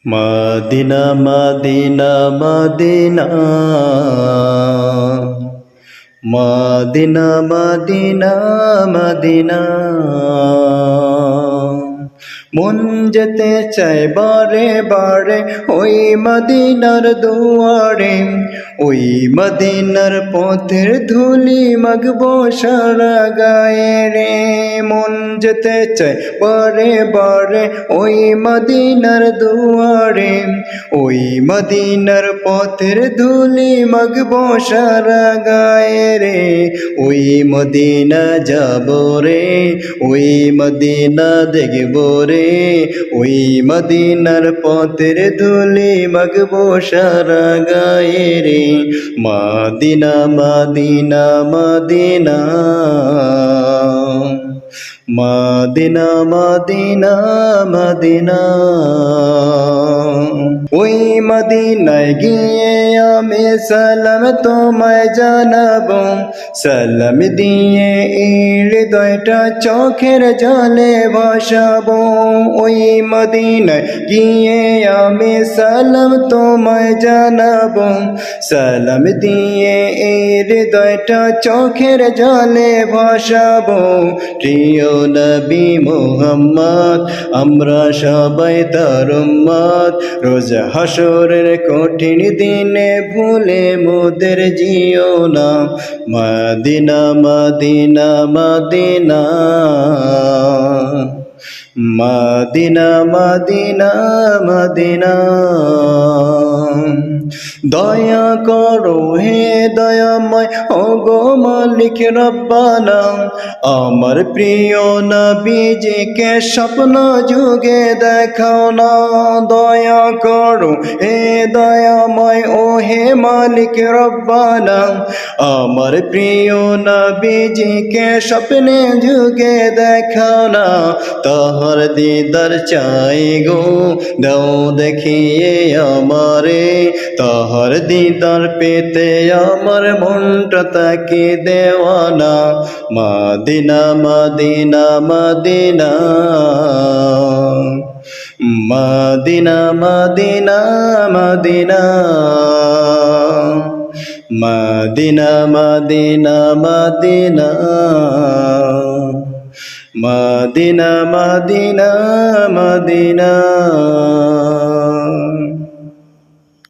Medina Medina Medina Medina Medina Medina মন যেতে চায় বারে বারে ওই মদিনার দুয়ারে, ওই মদিনার পথের ধুলি মাগবো সারা গায়ে রে। মন যেতে চায় বারে বারে ওই মদিনার দুয়ারে, ওই মদিনার পথের ধুলি মাগবো সারা গায়ে রে। ওই মদিনা যাব রে, ওই মদিনা দেখব রে, ওই মদিনার পথের ধুলি মাগবো সারা গায়ে রে। Medina Medina Medina Medina Medina Medina. ওই মদিনায় গিয়ে আমি সালাম তোমায় জানাবো, সালাম দিয়ে হৃদয়টা চোখের জলে ভাসাবো। ওই মদিনায় গিয়ে আমি সালাম তোমায় জানাবো, সালাম দিয়ে হৃদয়টা চোখের জলে ভাসাবো। প্রিয় নবী মুহাম্মদ আমরা সবাই তার উম্মত, রোজ হাসরের কঠিন দিনে ভুলে মোদের জিও না। Medina Medina Medina Medina Medina Medina. দয়া করো হে দয়াময় ওগো মালিক রব্বানা, আমার প্রিয় নবীজিকে স্বপ্ন যুগে দেখাও না। দয়া করো হে দয়াময় ও হে মালিক রব্বানা, আমার প্রিয় নবীজিকে স্বপ্নে যুগে দেখাও না। তাহার দিদার চাই গো দাও দেখিয়ে আমারে, তাহার দিদার পেতে আমার মনটা তাকে দেওয়ানা। Medina Medina Medina Medina Medina Medina Medina Medina Medina Medina Medina Medina.